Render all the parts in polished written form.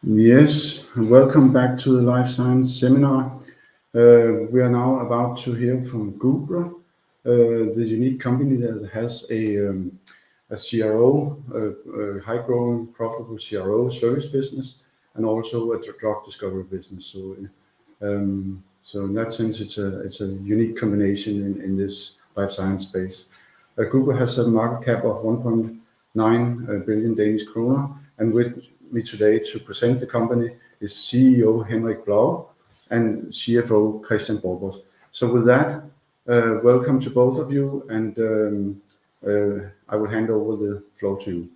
Yes, welcome back to the Life Science Seminar. We are now about to hear from Gubra, the unique company that has a CRO, a high-growing, profitable CRO service business, and also a drug discovery business. So in that sense, it's a unique combination in this life science space. Gubra has a market cap of 1.9 billion Danish kroner, and with me today to present the company is CEO Henrik Blau and CFO Christian Borbos. So with that, welcome to both of you, and I will hand over the floor to you.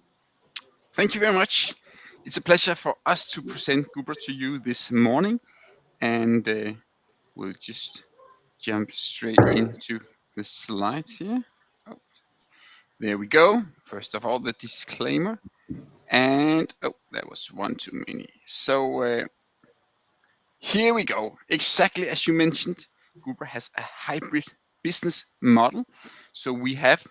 Thank you very much. It's a pleasure for us to present Gubra to you this morning, and we'll just jump straight into the slides here. Oh, there we go. First of all, the disclaimer, and that was one too many. So here we go. Exactly as you mentioned, Gubra has a hybrid business model. So we have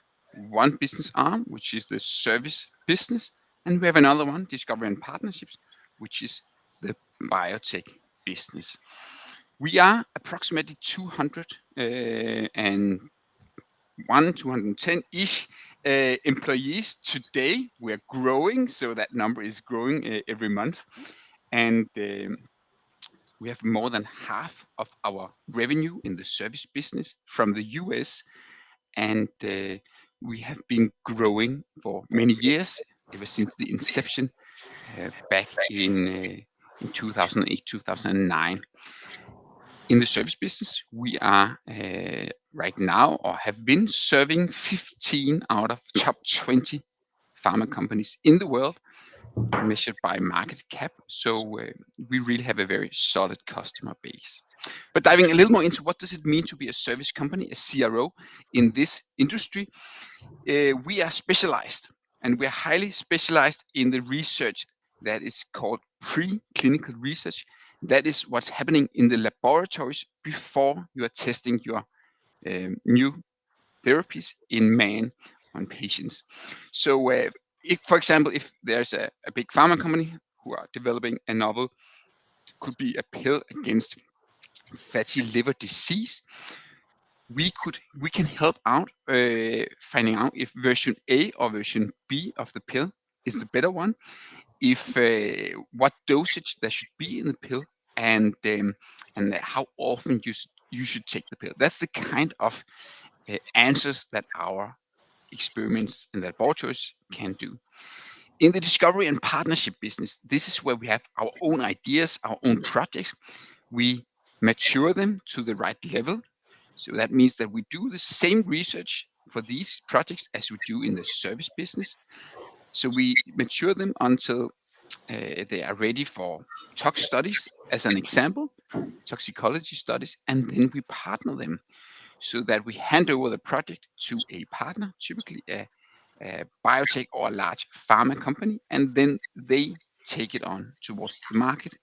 one business arm, which is the service business, and we have another one, discovery and partnerships, which is the biotech business. We are approximately 210-ish employees today. We are growing, so that number is growing every month, and we have more than half of our revenue in the service business from the US, and we have been growing for many years, ever since the inception back in 2008, 2009. In the service business, we are right now, or have been serving 15 out of top 20 pharma companies in the world, measured by market cap. So we really have a very solid customer base. But diving a little more into what does it mean to be a service company, a CRO in this industry, we are specialized, and we are highly specialized in the research that is called preclinical research. That is what's happening in the laboratories before you are testing your new therapies in man, on patients. So if, for example, if there's a big pharma company who are developing a novel, could be a pill against fatty liver disease, we can help out finding out if version A or version B of the pill is the better one, if what dosage there should be in the pill, and how often you should take the pill. That's the kind of answers that our experiments in the laboratories can do. In the discovery and partnership business, this is where we have our own ideas, our own projects. We mature them to the right level. So that means that we do the same research for these projects as we do in the service business. So we mature them until they are ready for tox studies, as an example, toxicology studies, and then we partner them so that we hand over the project to a partner, typically a biotech or a large pharma company, and then they take it on towards the market.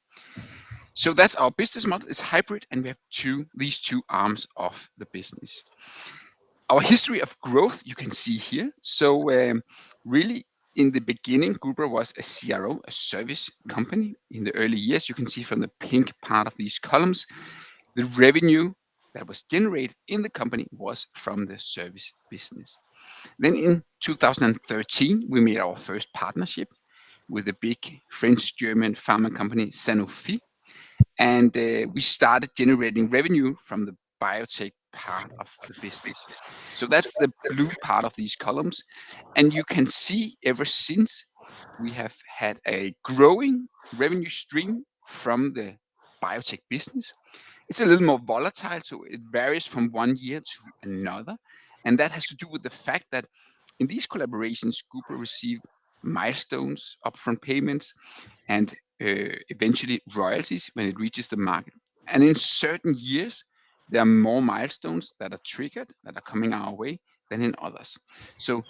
So that's our business model. It's hybrid, and we have these two arms of the business. Our history of growth you can see here. So really, in the beginning, Gubra was a CRO, a service company. In the early years, you can see from the pink part of these columns, the revenue that was generated in the company was from the service business. Then in 2013, we made our first partnership with a big French-German pharma company, Sanofi, and we started generating revenue from the biotech part of the business. So that's the blue part of these columns, and you can see ever since we have had a growing revenue stream from the biotech business. It's a little more volatile, so it varies from one year to another, and that has to do with the fact that in these collaborations, Gubra received milestones, upfront payments, and eventually royalties when it reaches the market. And in certain years, there are more milestones that are triggered, that are coming our way, than in others. So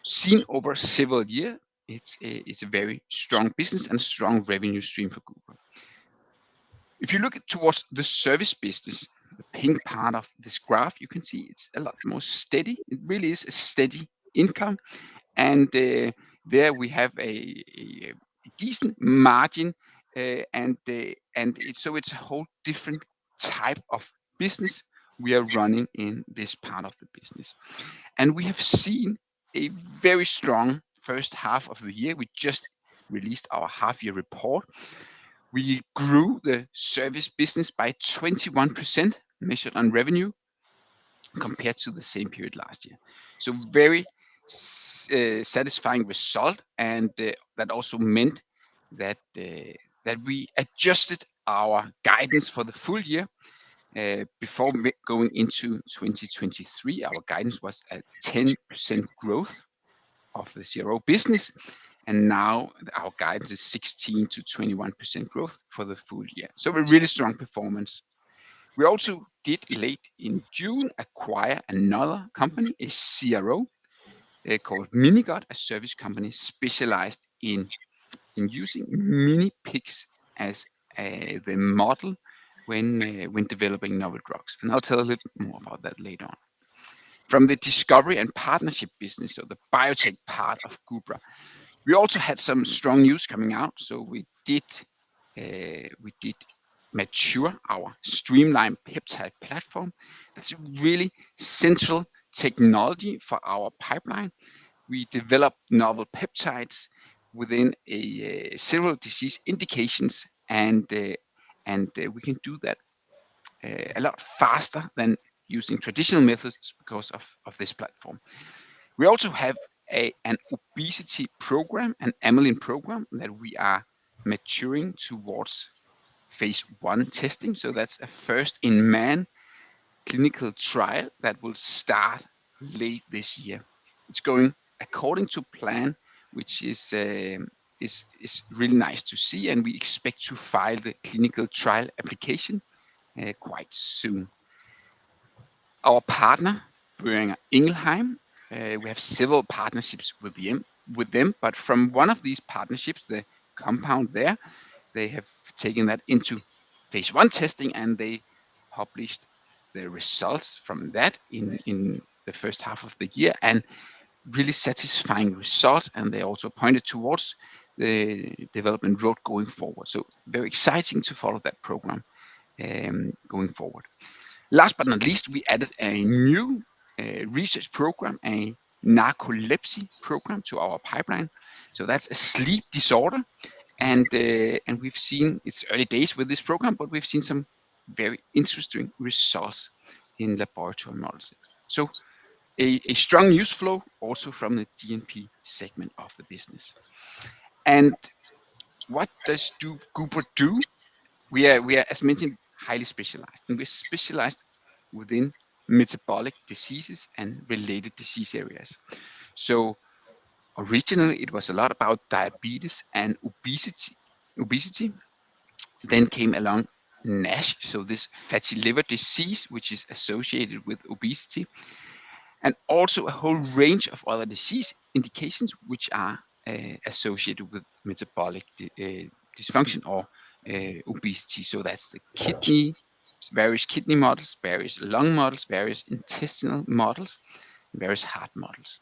seen over several years, it's a very strong business and strong revenue stream for Gubra. If you look towards the service business, the pink part of this graph, you can see it's a lot more steady. It really is a steady income, and there we have a decent margin so it's a whole different type of business we are running in this part of the business. And we have seen a very strong first half of the year. We just released our half-year report. We grew the service business by 21% measured on revenue compared to the same period last year. So very satisfying result, and that also meant that we adjusted our guidance for the full year. Before going into 2023, our guidance was at 10% growth of the CRO business, and now our guidance is 16 to 21% growth for the full year. So a really strong performance. We also did late in June acquire another company, a CRO called MiniGod, a service company specialized in using mini pigs as the model when developing novel drugs. And I'll tell a little more about that later on. From the discovery and partnership business, so the biotech part of Gubra, we also had some strong news coming out. So we did mature our streamlined peptide platform. That's a really central technology for our pipeline. We develop novel peptides within several disease indications, and we can do that a lot faster than using traditional methods because of this platform. We also have an obesity program, an amylin program that we are maturing towards phase 1 testing. So that's a first in man clinical trial that will start late this year. It's going according to plan, which is really nice to see, and we expect to file the clinical trial application quite soon. Our partner, Boehringer Ingelheim, we have several partnerships with them, but from one of these partnerships, the compound there, they have taken that into phase 1 testing, and they published the results from that in the first half of the year, and really satisfying results, and they also pointed towards the development road going forward. So very exciting to follow that program going forward. Last but not least, we added a new research program, a narcolepsy program to our pipeline. So that's a sleep disorder, and we've seen, it's early days with this program, but we've seen some very interesting results in laboratory models. So a strong news flow also from the GNP segment of the business. And what does Gubra do? We are, as mentioned, highly specialized, and we're specialized within metabolic diseases and related disease areas. So originally it was a lot about diabetes and obesity. Then came along NASH, so this fatty liver disease, which is associated with obesity, and also a whole range of other disease indications which are associated with metabolic dysfunction or obesity. So that's the kidney, various kidney models, various lung models, various intestinal models, various heart models.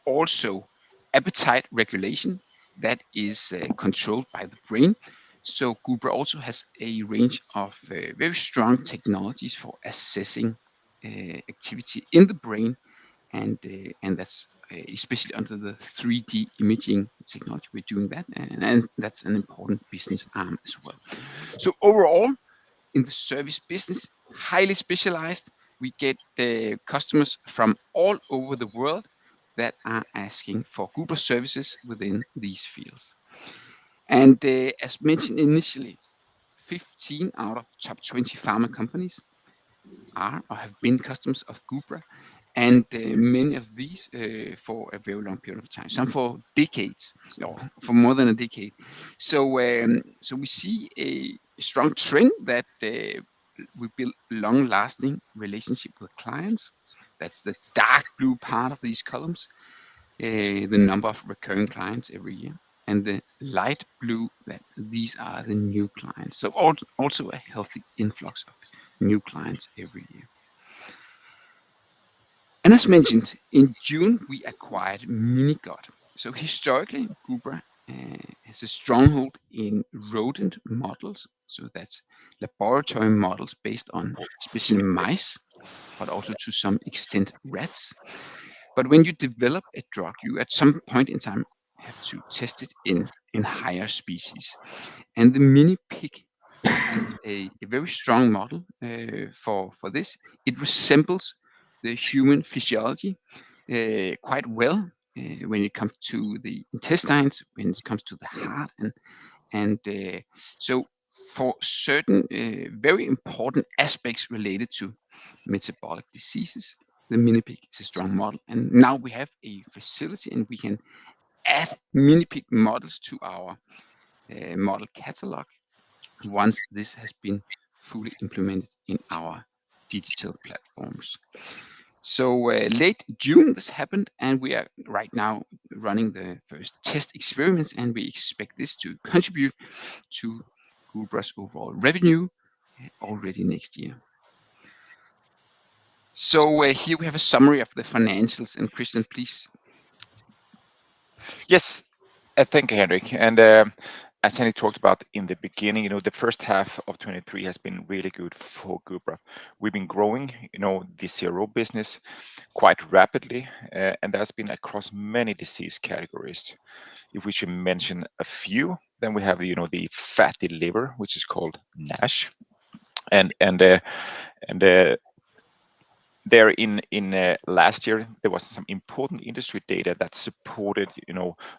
Also, appetite regulation that is controlled by the brain. So Gubra also has a range of very strong technologies for assessing activity in the brain, and that's especially under the 3D imaging technology. We're doing that, and that's an important business arm as well. So overall, in the service business, highly specialized. We get customers from all over the world that are asking for Gubra services within these fields. And as mentioned initially, 15 out of top 20 pharma companies are or have been customers of Gubra, and many of these for a very long period of time, some for decades, or for more than a decade. So we see a strong trend that we build long-lasting relationship with clients. That's the dark blue part of these columns, the number of recurring clients every year, and the light blue, that these are the new clients. So also a healthy influx of new clients every year. And as mentioned, in June, we acquired MiniGod. So historically, Gubra has a stronghold in rodent models. So that's laboratory models based on especially mice, but also to some extent rats. But when you develop a drug, you at some point in time have to test it in higher species. And the mini pig has a very strong model for this. It resembles the human physiology quite well when it comes to the intestines, when it comes to the heart, and so for certain very important aspects related to metabolic diseases, the mini pig is a strong model. And now we have a facility, and we can add mini pig models to our model catalog once this has been fully implemented in our digital platforms. So late June this happened, and we are right now running the first test experiments, and we expect this to contribute to Gubra's overall revenue already next year. So here we have a summary of the financials, and Christian, please. Yes, thank you, Henrik. And as Henrik talked about in the beginning, the first half of 23 has been really good for Gubra. We've been growing, the CRO business quite rapidly, and that's been across many disease categories. If we should mention a few, then we have, the fatty liver, which is called NASH, and there in last year there was some important industry data that supported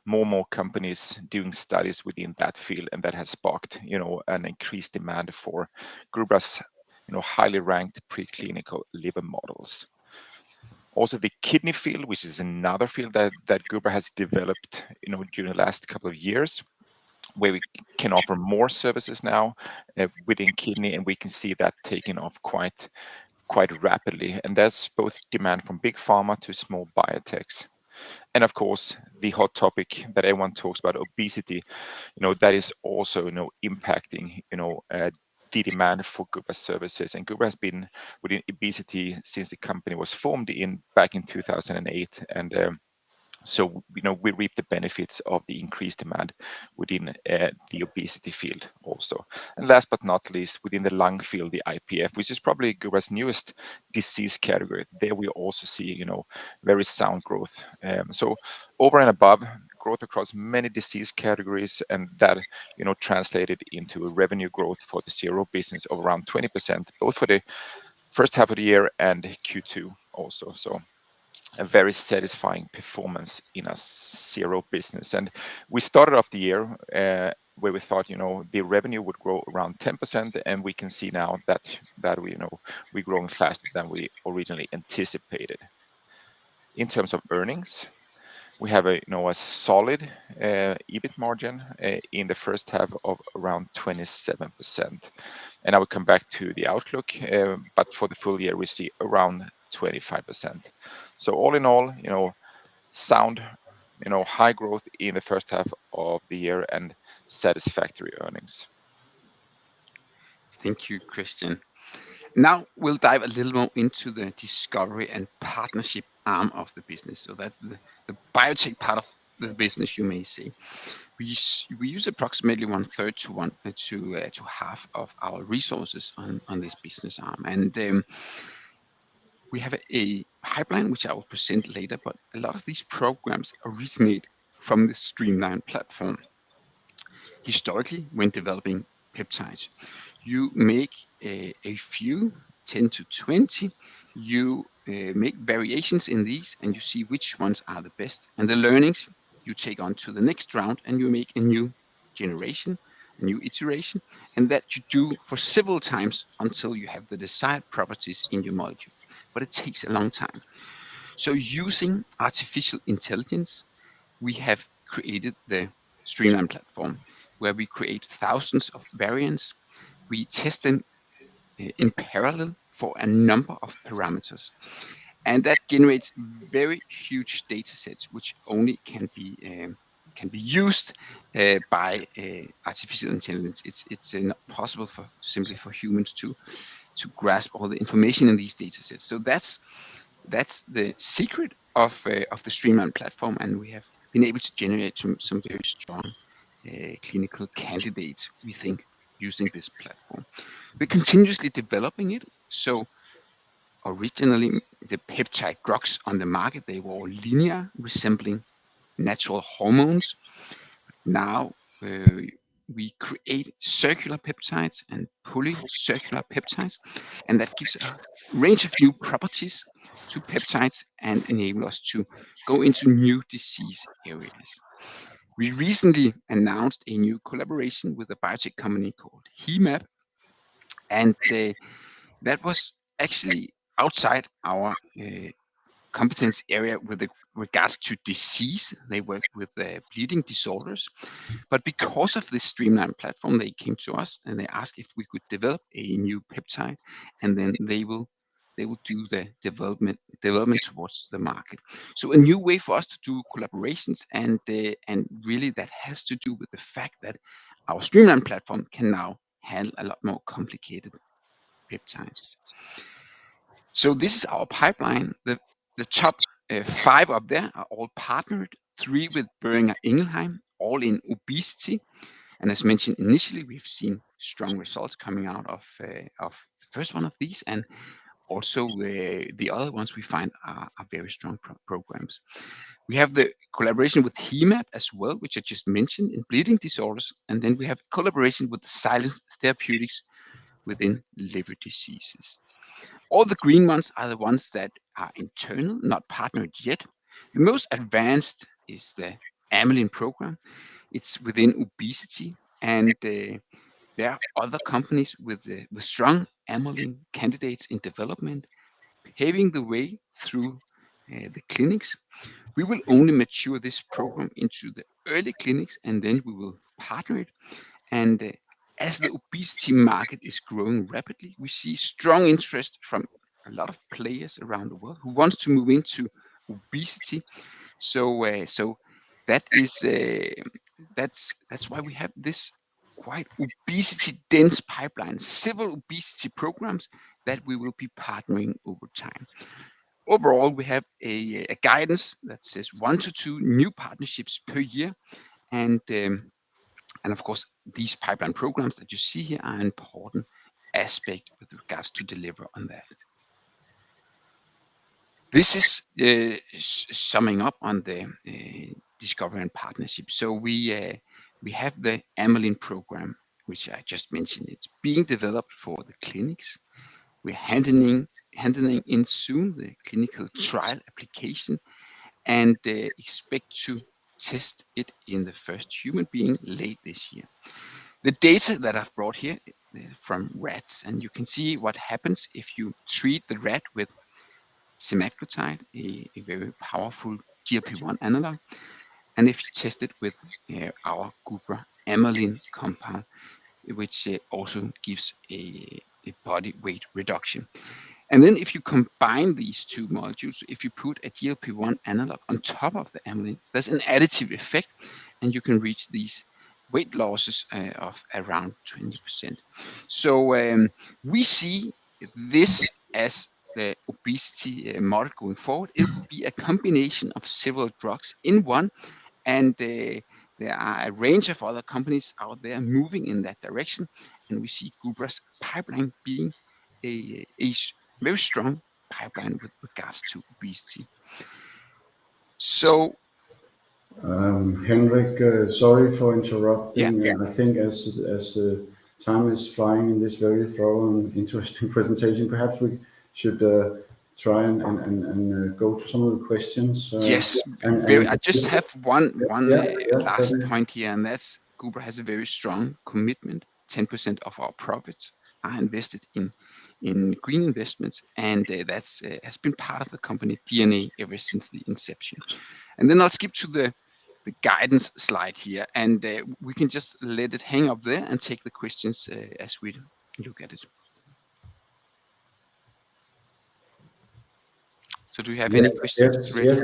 more companies doing studies within that field, and that has sparked an increased demand for Gubra's highly ranked preclinical liver models. Also the kidney field, which is another field that Gubra has developed during the last couple of years, where we can offer more services now within kidney, and we can see that taking off quite rapidly, and that's both demand from big pharma to small biotechs. And of course, the hot topic that everyone talks about, obesity, that is also impacting the demand for Gubra services. And Gubra has been within obesity since the company was formed back in 2008, and so we reap the benefits of the increased demand within the obesity field also. And last but not least, within the lung field, the IPF, which is probably Gubra's newest disease category. There we also see very sound growth. So over and above, growth across many disease categories, and that translated into a revenue growth for the CRO business of around 20%, both for the first half of the year and Q2 also. So a very satisfying performance in a CRO business. And we started off the year where we thought the revenue would grow around 10%, and we can see now that we're growing faster than we originally anticipated. In terms of earnings, we have a solid EBIT margin in the first half of around 27%, and I will come back to the outlook, but for the full year we see around 25%. So all in all, sound, high growth in the first half of the year and satisfactory earnings. Thank you, Christian. Now we'll dive a little more into the discovery and partnership arm of the business. So that's the biotech part of the business, you may say. We use approximately 1/3 to half of our resources on this business arm, and we have a pipeline which I will present later. But a lot of these programs originate from the Streamline platform. Historically, when developing peptides, you make a few, 10 to 20. You make variations in these, and you see which ones are the best. And the learnings you take on to the next round, and you make a new generation, a new iteration, and that you do for several times until you have the desired properties in your molecule. But it takes a long time. So using artificial intelligence, we have created the Streamline platform, where we create thousands of variants. We test them in parallel for a number of parameters, and that generates very huge data sets, which only can be used by artificial intelligence. It's not possible simply for humans to grasp all the information in these data sets. So that's the secret of the Streamline platform, and we have been able to generate some very strong clinical candidates, we think, using this platform. We're continuously developing it. So originally, the peptide drugs on the market, they were all linear, resembling natural hormones. Now we create circular peptides and polycircular peptides, and that gives a range of new properties to peptides and enable us to go into new disease areas. We recently announced a new collaboration with a biotech company called HeMap, and that was actually outside our competence area with regards to disease. They work with bleeding disorders, but because of this streamlined platform, they came to us and they asked if we could develop a new peptide, and then they will do the development towards the market. So a new way for us to do collaborations, and really that has to do with the fact that our streamlined platform can now handle a lot more complicated peptides. So this is our pipeline. The top 5 up there are all partnered, 3 with Boehringer Ingelheim, all in obesity. And as mentioned initially, we've seen strong results coming out of the first one of these, and also the other ones we find are very strong programs. We have the collaboration with HeMap as well, which I just mentioned, in bleeding disorders, and then we have collaboration with Silence Therapeutics within liver diseases. All the green ones are the ones that are internal, not partnered yet. The most advanced is the amylin program. It's within obesity, and there are other companies with strong amylin candidates in development, paving the way through the clinics. We will only mature this program into the early clinics, and then we will partner it. And as the obesity market is growing rapidly, we see strong interest from a lot of players around the world who wants to move into obesity. So that is that's why we have this quite obesity dense pipeline, several obesity programs that we will be partnering over time. Overall, we have a guidance that says 1 to 2 new partnerships per year, and of course, these pipeline programs that you see here are an important aspect with regards to deliver on that. This is summing up on the discovery and partnership. So we have the amylin program, which I just mentioned. It's being developed for the clinics. We're handling in soon the clinical trial application, and expect to test it in the first human being late this year. The data that I've brought here from rats, and you can see what happens if you treat the rat with semaglutide, a very powerful GLP-1 analog, and if you test it with our Gubra amylin compound, which also gives a body weight reduction. And then if you combine these 2 molecules, if you put a GLP-1 analog on top of the amylin, there's an additive effect, and you can reach these weight losses of around 20%. So we see this as the obesity model going forward. It will be a combination of several drugs in one, and there are a range of other companies out there moving in that direction, and we see Gubra's pipeline being a very strong pipeline with regards to obesity. So Henrik, sorry for interrupting. Yeah. I think as time is flying in this very thorough and interesting presentation, perhaps we should try and go to some of the questions. Yes, I just have one last point here, and that's Gubra has a very strong commitment. 10% of our profits are invested in green investments, and that's has been part of the company DNA ever since the inception. And then I'll skip to the guidance slide here, and we can just let it hang up there and take the questions as we look at it. So do you have any questions? Yes.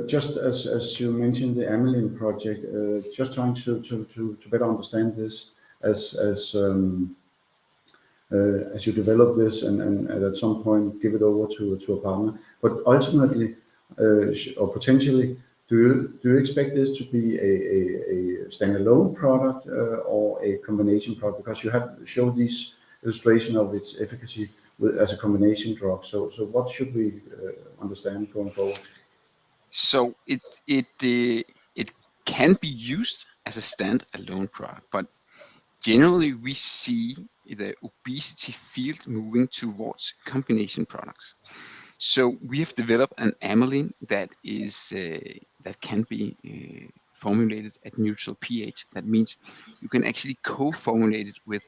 Just as you mentioned the amylin project, just trying to better understand this as you develop this and at some point give it over to a partner. But ultimately, or potentially, do you expect this to be a standalone product or a combination product? Because you have showed this illustration of its efficacy as a combination drug. So what should we understand going forward? So it can be used as a standalone product, but generally we see the obesity field moving towards combination products. So we have developed an amylin that is that can be formulated at neutral pH. That means you can actually co-formulate it with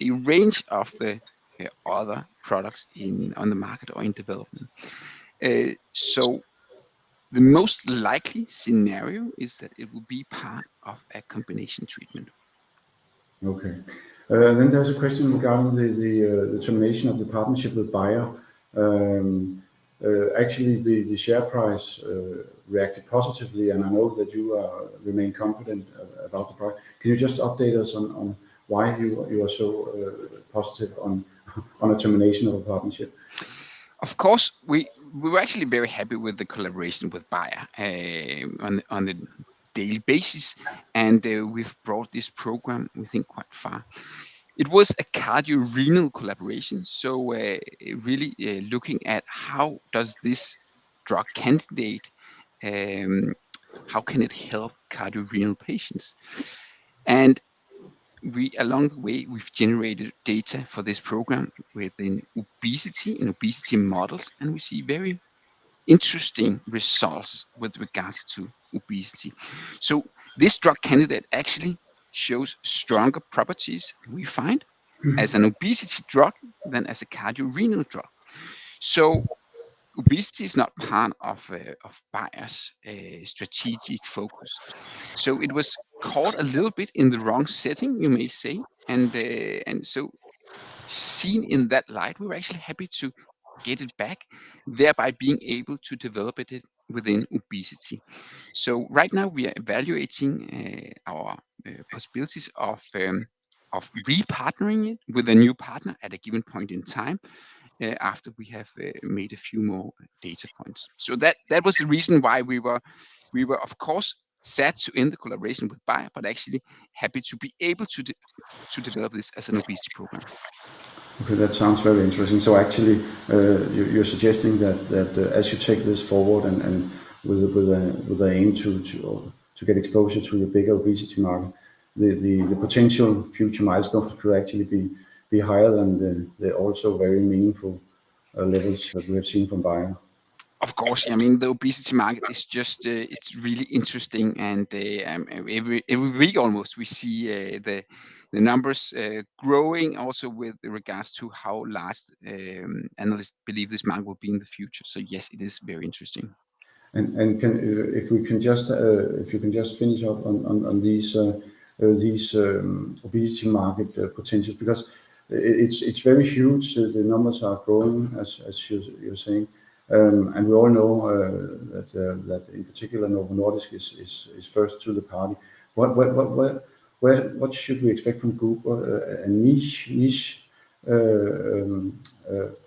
a range of the other products on the market or in development. So the most likely scenario is that it will be part of a combination treatment. Okay. Then there's a question regarding the termination of the partnership with Bayer. Actually, the share price reacted positively, and I know that you remain confident about the product. Can you just update us on why you are so positive on a termination of a partnership? Of course, we were actually very happy with the collaboration with Bayer on a daily basis, and we've brought this program, we think, quite far. It was a cardio-renal collaboration, so really looking at how does this drug candidate, how can it help cardio-renal patients? And along the way, we've generated data for this program within obesity and obesity models, and we see very interesting results with regards to obesity. So this drug candidate actually shows stronger properties, we find, as an obesity drug than as a cardio-renal drug. So obesity is not part of Bayer's strategic focus. So it was caught a little bit in the wrong setting, you may say, and so seen in that light, we were actually happy to get it back, thereby being able to develop it within obesity. So right now we are evaluating our possibilities of repartnering it with a new partner at a given point in time after we have made a few more data points. So that was the reason why we were of course sad to end the collaboration with Bayer, but actually happy to be able to develop this as an obesity program. Okay, that sounds very interesting. So actually, you're suggesting that as you take this forward and with the aim to get exposure to the bigger obesity market, the potential future milestones could actually be higher than the also very meaningful levels that we have seen from Bayer. Of course, I mean the obesity market is just it's really interesting, and every week almost we see the numbers growing, also with regards to how large analysts believe this market will be in the future. So yes, it is very interesting. And if you can just finish up on these obesity market potentials, because it's very huge. The numbers are growing as you're saying, and we all know that in particular Novo Nordisk is first to the party. What should we expect from Gubra, a niche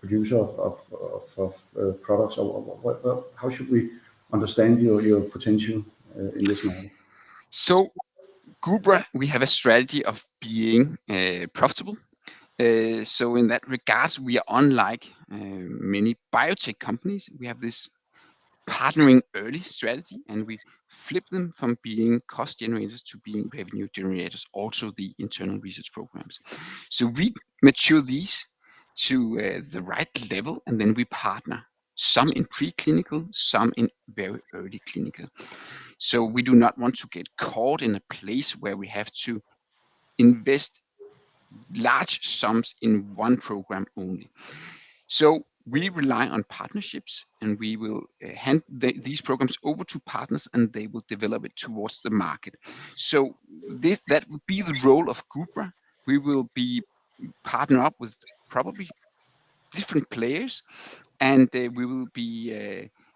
producer of products, or how should we understand your potential in this market? So Gubra, we have a strategy of being profitable. So in that regards, we are unlike many biotech companies. We have this partnering early strategy, and we flip them from being cost generators to being revenue generators, also the internal research programs. So we mature these to the right level, and then we partner, some in preclinical, some in very early clinical. So we do not want to get caught in a place where we have to invest large sums in one program only. So we rely on partnerships, and we will hand these programs over to partners, and they will develop it towards the market. So that would be the role of Gubra. We will be partner up with probably different players, and we will be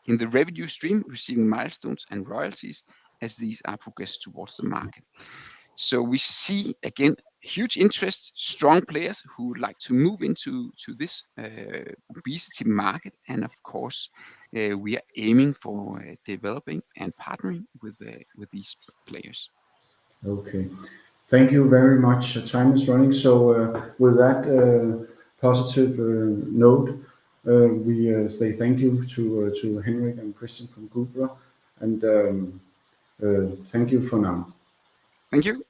in the revenue stream, receiving milestones and royalties as these are progressed towards the market. So we see again huge interest, strong players who would like to move into this obesity market, and of course we are aiming for developing and partnering with these players. Okay, thank you very much. Time is running, so with that positive note, we say thank you to Henrik and Christian from Gubra, and thank you for now. Thank you.